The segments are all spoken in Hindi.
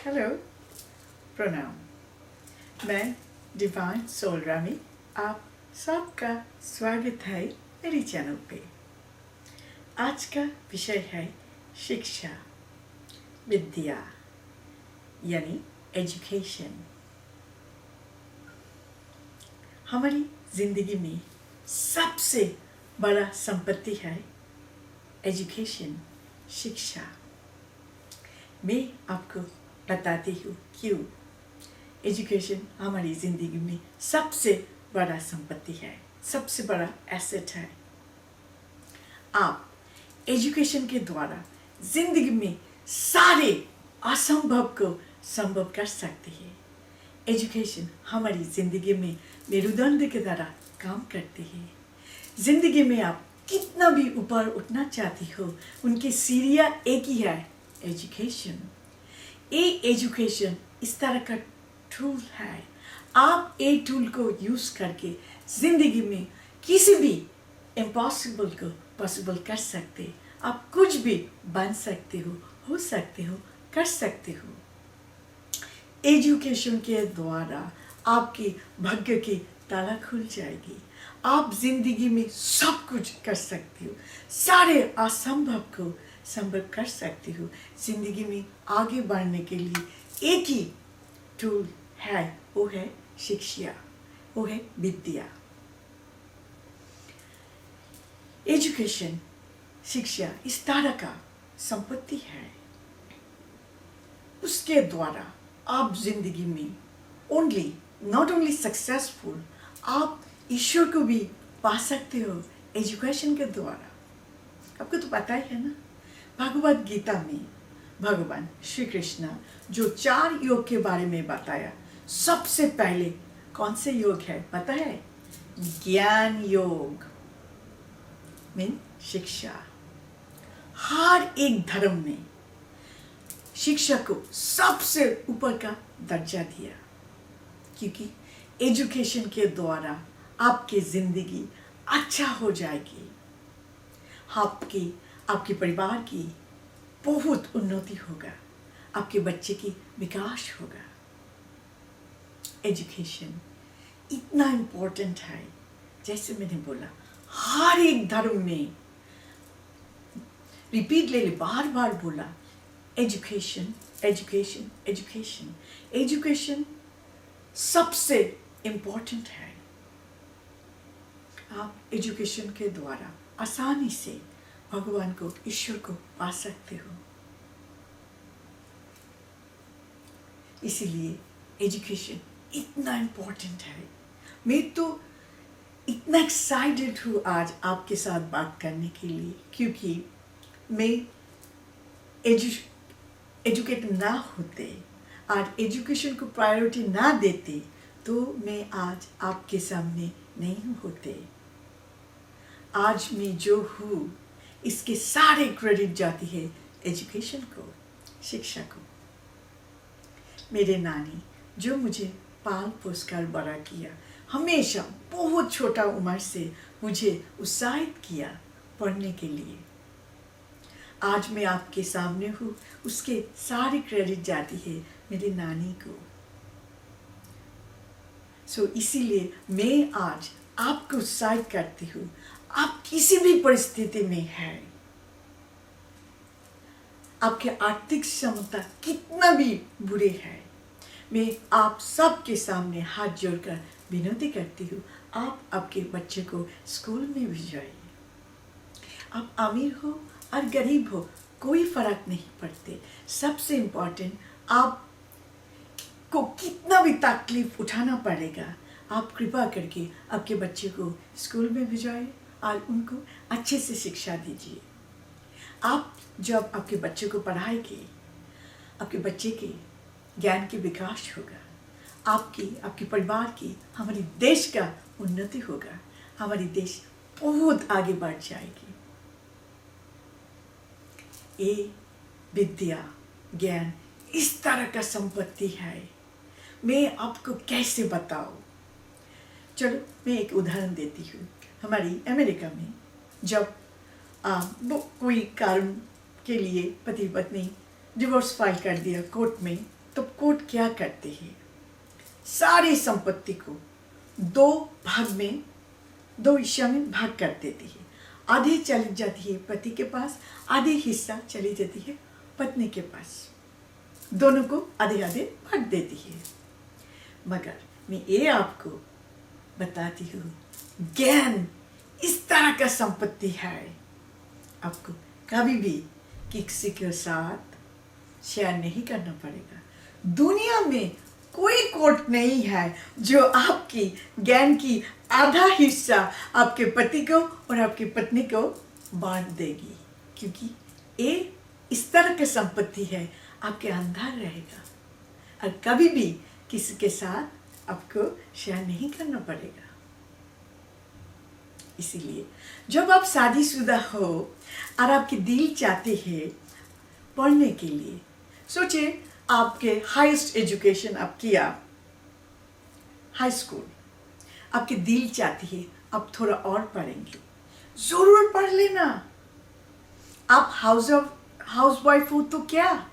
हेलो, प्रणाम। मैं डिवाइन सोल रामी, आप सबका स्वागत है मेरी चैनल पे। आज का विषय है शिक्षा, विद्या यानी एजुकेशन। हमारी जिंदगी में सबसे बड़ा संपत्ति है एजुकेशन, शिक्षा। मैं आपको बताती हूँ क्यों एजुकेशन हमारी ज़िंदगी में सबसे बड़ा संपत्ति है, सबसे बड़ा एसेट है। आप एजुकेशन के द्वारा ज़िंदगी में सारे असंभव को संभव कर सकते हैं। एजुकेशन हमारी ज़िंदगी में मेरुदंड की तरह काम करती है। ज़िंदगी में आप कितना भी ऊपर उठना चाहती हो, उनकी सीढ़ियाँ एक ही है, एजुकेशन। ये एजुकेशन इस तरह का टूल है, आप ये टूल को यूज़ करके ज़िंदगी में किसी भी इम्पॉसिबल को पॉसिबल कर सकते। आप कुछ भी बन सकते हो सकते हो, कर सकते हो। एजुकेशन के द्वारा आपकी भाग्य की ताला खुल जाएगी। आप जिंदगी में सब कुछ कर सकते हो, सारे असंभव को संभव कर सकते हो। जिंदगी में आगे बढ़ने के लिए एक ही टूल है, वो है शिक्षा, वो है विद्या। एजुकेशन, शिक्षा इस तरह का संपत्ति है, उसके द्वारा आप जिंदगी में नॉट ओनली सक्सेसफुल, आप ईश्वर को भी पा सकते हो एजुकेशन के द्वारा। आपको तो पता ही है ना, भगवद गीता में भगवान श्री कृष्ण जो 4 योग के बारे में बताया, सबसे पहले कौन से योग है पता है? ज्ञान योग मीन शिक्षा। हर एक धर्म में शिक्षा को सबसे ऊपर का दर्जा दिया, क्योंकि एजुकेशन के द्वारा आपकी जिंदगी अच्छा हो जाएगी, आपके परिवार की बहुत उन्नति होगा, आपके बच्चे की विकास होगा। एजुकेशन इतना इम्पोर्टेंट है, जैसे मैंने बोला हर एक धर्म में रिपीट ले बार बार बोला, एजुकेशन एजुकेशन एजुकेशन। एजुकेशन सबसे इम्पोर्टेंट है। आप एजुकेशन के द्वारा आसानी से भगवान को, ईश्वर को पा सकते हो। इसीलिए एजुकेशन इतना इम्पोर्टेंट है। मैं तो इतना एक्साइटेड हूँ आज आपके साथ बात करने के लिए, क्योंकि मैं एजुकेट ना होते, आज एजुकेशन को प्रायोरिटी ना देते, तो मैं आज आपके सामने नहीं होते। आज मैं जो हूँ, इसके सारे क्रेडिट जाती है एजुकेशन को, शिक्षा को। मेरे नानी जो मुझे पाल पोस कर बड़ा किया, हमेशा बहुत छोटा उम्र से मुझे उत्साहित किया पढ़ने के लिए। आज मैं आपके सामने हूँ, उसके सारी क्रेडिट जाती है मेरी नानी को। इसीलिए मैं आज आपको उत्साहित करती हूँ। आप किसी भी परिस्थिति में हैं, आपके आर्थिक क्षमता कितना भी बुरे है, मैं आप सबके सामने हाथ जोड़कर विनती करती हूँ, आप आपके बच्चे को स्कूल में भेजिए। आप अमीर हो और गरीब हो, कोई फर्क नहीं पड़ते। सबसे इम्पोर्टेंट, आपको कितना भी तकलीफ उठाना पड़ेगा, आप कृपा करके आपके बच्चे को स्कूल में भेजिए और उनको अच्छे से शिक्षा दीजिए। आप जब आपके बच्चे को पढ़ाएंगे, आपके बच्चे के ज्ञान की विकास होगा, आपके परिवार की, हमारे देश का उन्नति होगा, हमारी देश बहुत आगे बढ़ जाएगी। ये विद्या, ज्ञान इस तरह का संपत्ति है, मैं आपको कैसे बताऊं? चलो मैं एक उदाहरण देती हूँ। हमारी अमेरिका में जब कोई कारण के लिए पति पत्नी डिवोर्स फाइल कर दिया कोर्ट में, तो कोर्ट क्या करते हैं, सारी संपत्ति को दो भाग में, दो हिस्सा में भाग कर देती है। आधी चली जाती है पति के पास, आधी हिस्सा चली जाती है पत्नी के पास। दोनों को आधे आधे भाग देती है। मगर मैं ये आपको बताती हूँ, ज्ञान इस तरह का संपत्ति है, आपको कभी भी किसी के साथ शेयर नहीं करना पड़ेगा। दुनिया में कोई कोर्ट नहीं है जो आपकी ज्ञान की आधा हिस्सा आपके पति को और आपकी पत्नी को बांट देगी, क्योंकि ये इस तरह की संपत्ति है, आपके अंदर रहेगा और कभी भी किसी के साथ आपको शेयर नहीं करना पड़ेगा। इसीलिए जब आप शादीशुदा हो और आपके दिल चाहते हैं पढ़ने के लिए, सोचिए आपके हाईएस्ट एजुकेशन आप किया हाई स्कूल, आपके दिल चाहती है आप थोड़ा और पढ़ेंगे, जरूर पढ़ लेना। आप हाउस वाइफ हो तो क्या,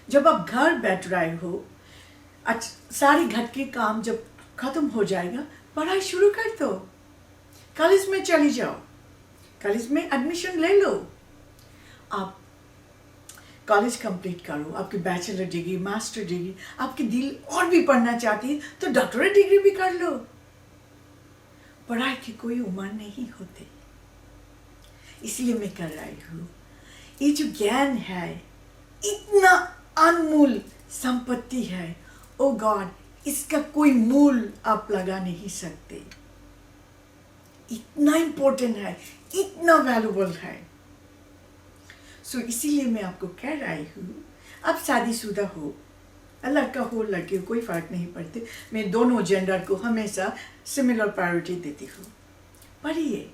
जब आप घर बैठ रहे हो, सारे घर के काम जब खत्म हो जाएगा, पढ़ाई शुरू कर दो। कॉलेज में चली जाओ, कॉलेज में एडमिशन ले लो। आप कॉलेज कंप्लीट करो, आपकी बैचलर डिग्री, मास्टर डिग्री, आपके दिल और भी पढ़ना चाहती है तो डॉक्टरेट डिग्री भी कर लो। पढ़ाई की कोई उम्र नहीं होती। इसलिए मैं कर रही हूँ, ये जो ज्ञान है इतना अनमोल संपत्ति है, ओ गॉड, इसका कोई मूल आप लगा नहीं सकते। इतना इम्पोर्टेंट है, इतना वैल्यूबल है। सो इसीलिए मैं आपको कह रही हूँ, आप शादीशुदा हो, लड़का हो लड़की हो, कोई फर्क नहीं पड़ते। मैं दोनों जेंडर को हमेशा सिमिलर प्रायोरिटी देती हूँ। पढ़िए,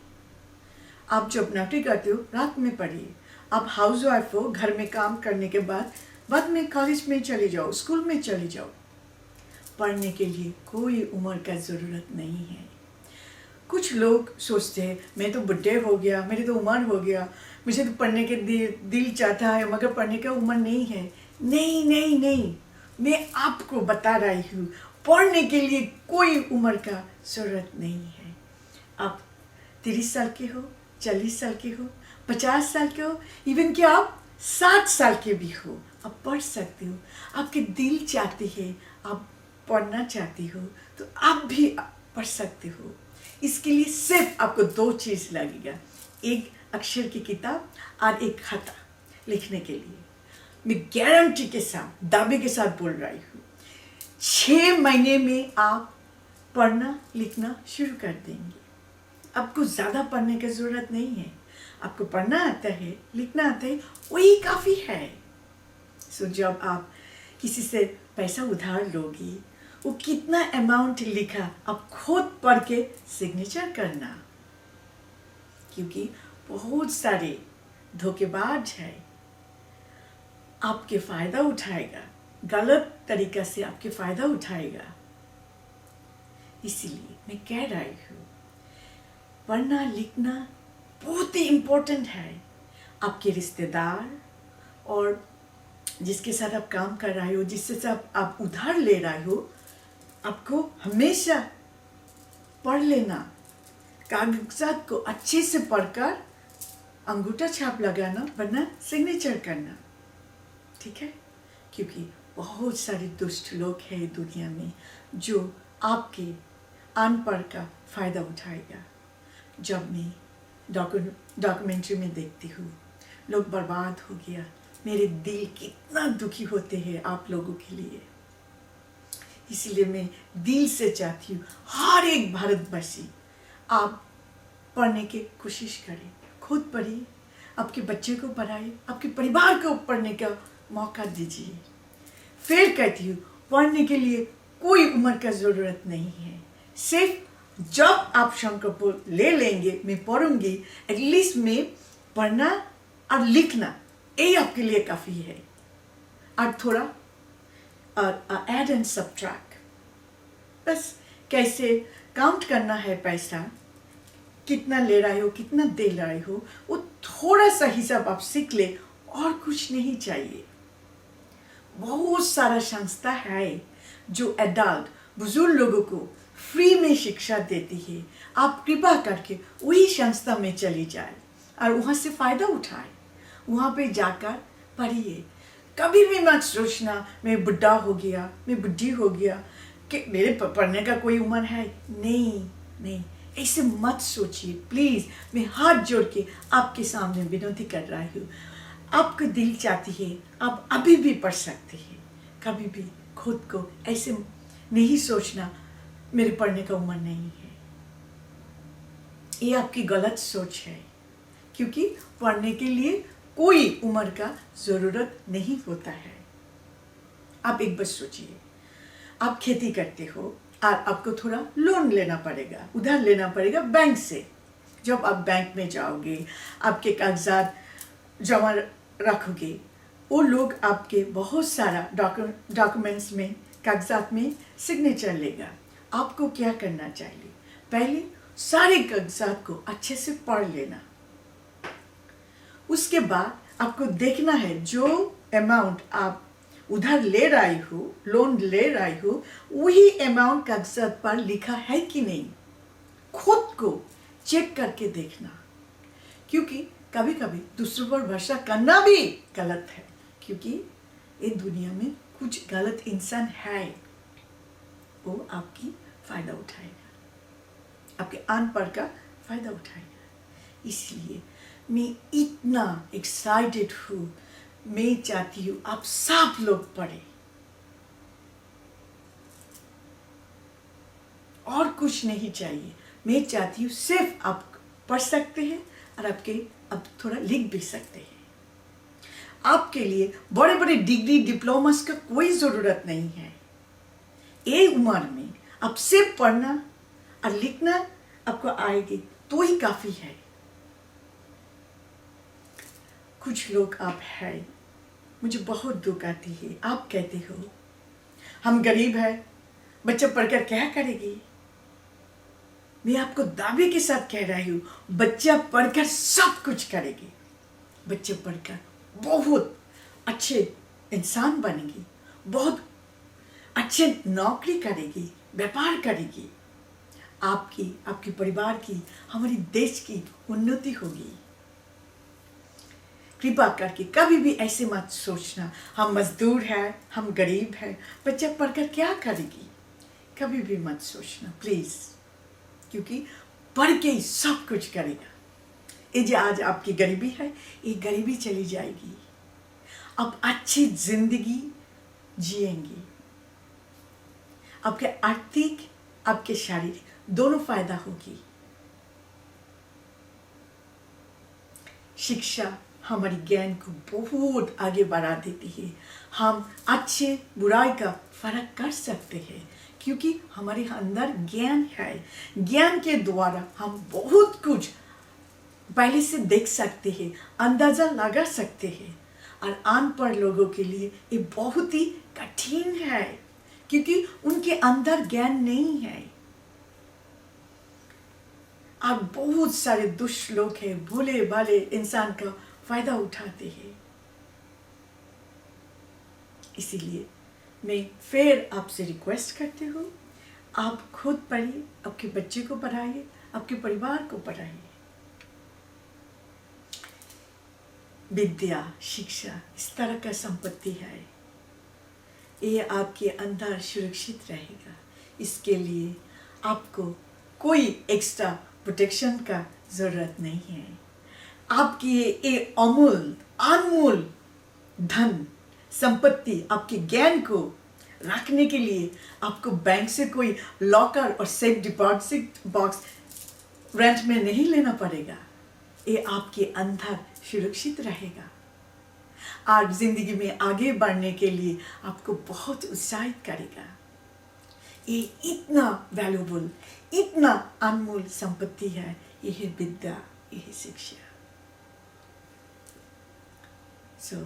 आप जब नौकरी करते हो रात में पढ़िए। आप हाउस वाइफ हो, घर में काम करने के बाद में कॉलेज में चले जाओ, स्कूल में चले जाओ। पढ़ने के लिए कोई उम्र का ज़रूरत नहीं है। कुछ लोग सोचते हैं मैं तो बुढ़े हो गया, मेरी तो उम्र हो गया, मुझे तो पढ़ने के दिल चाहता है मगर पढ़ने का उम्र नहीं है। नहीं नहीं नहीं, मैं आपको बता रही हूँ, पढ़ने के लिए कोई उम्र का ज़रूरत नहीं है। आप 30 साल के हो, 40 साल के हो, 50 साल के हो, इवन कि आप 60 साल के भी हो, आप पढ़ सकते हो। आपके दिल चाहते हैं, आप पढ़ना चाहती हो तो आप भी पढ़ सकते हो। इसके लिए सिर्फ आपको 2 चीज़ लगेगा, एक अक्षर की किताब और एक खाता लिखने के लिए। मैं गारंटी के साथ, दावे के साथ बोल रही हूँ, 6 महीने में आप पढ़ना लिखना शुरू कर देंगे। आपको ज़्यादा पढ़ने की ज़रूरत नहीं है। आपको पढ़ना आता है, लिखना आता है, वही काफ़ी है। सो जब आप किसी से पैसा उधार लोगी, वो कितना अमाउंट लिखा आप खुद पढ़ के सिग्नेचर करना, क्योंकि बहुत सारे धोखेबाज है, आपके फ़ायदा उठाएगा, गलत तरीक़ा से आपके फ़ायदा उठाएगा। इसीलिए मैं कह रही हूँ, पढ़ना लिखना बहुत ही इम्पोर्टेंट है। आपके रिश्तेदार और जिसके साथ आप काम कर रहे हो, जिससे से आप उधार ले रहे हो, आपको हमेशा पढ़ लेना, कागजात को अच्छे से पढ़कर अंगूठा छाप लगाना, वरना सिग्नेचर करना, ठीक है? क्योंकि बहुत सारे दुष्ट लोग हैं दुनिया में जो आपके अनपढ़ का फ़ायदा उठाएगा। जब मैं डॉक्यूमेंट्री में देखती हूँ लोग बर्बाद हो गया, मेरे दिल कितना दुखी होते हैं आप लोगों के लिए। इसीलिए मैं दिल से चाहती हूँ हर एक भारतवासी आप पढ़ने की कोशिश करें, खुद पढ़िए, आपके बच्चे को पढ़ाइए, आपके परिवार को पढ़ने का मौका दीजिए। फिर कहती हूँ, पढ़ने के लिए कोई उम्र का ज़रूरत नहीं है। सिर्फ जब आप संकल्प ले लेंगे मैं पढ़ूंगी, एटलीस्ट मैं पढ़ना और लिखना, ये आपके लिए काफ़ी है। और थोड़ा ऐड एंड सब्ट्रैक्ट, बस कैसे काउंट करना है पैसा, कितना ले रहे हो, कितना दे रहे हो, वो थोड़ा सा हिसाब आप सीख ले, और कुछ नहीं चाहिए। बहुत सारा संस्था है जो एडल्ट बुजुर्ग लोगों को फ्री में शिक्षा देती है। आप कृपा करके वही संस्था में चली जाए और वहाँ से फ़ायदा उठाए। वहाँ पे जाकर पढ़िए। कभी भी मत सोचना मैं बुढ़ा हो गया, मैं बुढ़ी हो गया, कि मेरे पढ़ने का कोई उम्र है। नहीं नहीं, ऐसे मत सोचिए प्लीज़। मैं हाथ जोड़ के आपके सामने विनती कर रही हूँ। आपका दिल चाहती है आप अभी भी पढ़ सकते हैं। कभी भी खुद को ऐसे नहीं सोचना मेरे पढ़ने का उम्र नहीं है। ये आपकी गलत सोच है, क्योंकि पढ़ने के लिए कोई उम्र का ज़रूरत नहीं होता है। आप एक बार सोचिए, आप खेती करते हो और आपको थोड़ा लोन लेना पड़ेगा, उधार लेना पड़ेगा बैंक से। जब आप बैंक में जाओगे, आपके कागजात जमा रखोगे, वो लोग आपके बहुत सारा डॉक्यूमेंट्स में, कागजात में सिग्नेचर लेगा। आपको क्या करना चाहिए? पहले सारे कागजात को अच्छे से पढ़ लेना। उसके बाद आपको देखना है जो अमाउंट आप उधार ले रही हो, लोन ले रही हो, वही अमाउंट कागजात पर लिखा है कि नहीं। खुद को चेक करके देखना, क्योंकि कभी कभी दूसरों पर भरोसा करना भी गलत है, क्योंकि इस दुनिया में कुछ गलत इंसान है, वो आपकी फ़ायदा उठाएगा, आपके अनपढ़ का फ़ायदा उठाएगा। इसलिए मैं इतना एक्साइटेड हूँ। मैं चाहती हूँ आप सब लोग पढ़ें, और कुछ नहीं चाहिए। मैं चाहती हूँ सिर्फ आप पढ़ सकते हैं और अब थोड़ा लिख भी सकते हैं। आपके लिए बड़े बड़े डिग्री डिप्लोमास का कोई ज़रूरत नहीं है। ये उम्र में आप सिर्फ पढ़ना और लिखना आपको आएगी तो ही काफ़ी है। कुछ लोग आप हैं, मुझे बहुत दुख आती है। आप कहते हो हम गरीब हैं, बच्चा पढ़कर क्या करेगी? मैं आपको दावे के साथ कह रही हूँ, बच्चा पढ़कर सब कुछ करेगी। बच्चे पढ़कर बहुत अच्छे इंसान बनेगी, बहुत अच्छे नौकरी करेगी, व्यापार करेगी। आपकी परिवार की, हमारी देश की उन्नति होगी। कृपा करके कभी भी ऐसे मत सोचना हम मजदूर हैं, हम गरीब हैं, बच्चा पढ़कर क्या करेगी। कभी भी मत सोचना प्लीज़, क्योंकि पढ़ के ही सब कुछ करेगा। ये जो आज आपकी गरीबी है, ये गरीबी चली जाएगी। आप अच्छी जिंदगी जिएंगे। आपके आर्थिक, आपके शारीरिक दोनों फायदा होगी। शिक्षा हमारी ज्ञान को बहुत आगे बढ़ा देती है। हम अच्छे बुराई का फर्क कर सकते हैं, क्योंकि हमारे अंदर ज्ञान है। ज्ञान के द्वारा हम बहुत कुछ पहले से देख सकते हैं, अंदाजा लगा सकते हैं। और अनपढ़ लोगों के लिए ये बहुत ही कठिन है, क्योंकि उनके अंदर ज्ञान नहीं है। और बहुत सारे दुष्ट लोग हैं, भोले भाले इंसान का फायदा उठाते हैं। इसीलिए मैं फिर आपसे रिक्वेस्ट करती हूँ, आप खुद पढ़िए, आपके बच्चे को पढ़ाइए, आपके परिवार को पढ़ाइए। विद्या, शिक्षा इस तरह का संपत्ति है, ये आपके अंदर सुरक्षित रहेगा। इसके लिए आपको कोई एक्स्ट्रा प्रोटेक्शन का ज़रूरत नहीं है। आपकी ये अनमोल धन संपत्ति, आपके ज्ञान को रखने के लिए आपको बैंक से कोई लॉकर और सेफ डिपॉजिट बॉक्स रेंट में नहीं लेना पड़ेगा। ये आपके अंदर सुरक्षित रहेगा और जिंदगी में आगे बढ़ने के लिए आपको बहुत उत्साहित करेगा। ये इतना वैल्यूबल, इतना अनमोल संपत्ति है। ये है विद्या, ये है शिक्षा। सो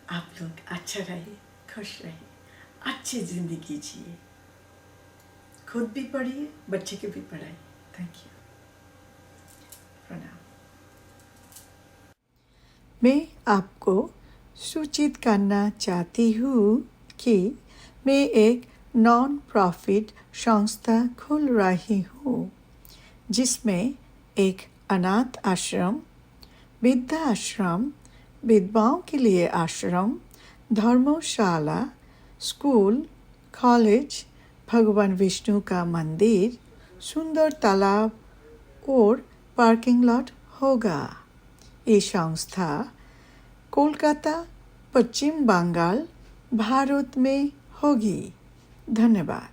आप लोग अच्छा रहिए, खुश रहिए, अच्छी जिंदगी जिए, खुद भी पढ़िए, बच्चे के भी पढ़ाइए। Thank you. प्रणाम। मैं आपको सूचित करना चाहती हूँ कि मैं एक नॉन प्रॉफिट संस्था खोल रही हूँ जिसमें एक अनाथ आश्रम, वृद्धाश्रम, विधवाओं के लिए आश्रम, धर्मशाला, स्कूल, कॉलेज, भगवान विष्णु का मंदिर, सुंदर तालाब और पार्किंग लॉट होगा। ये संस्था कोलकाता, पश्चिम बंगाल, भारत में होगी। धन्यवाद।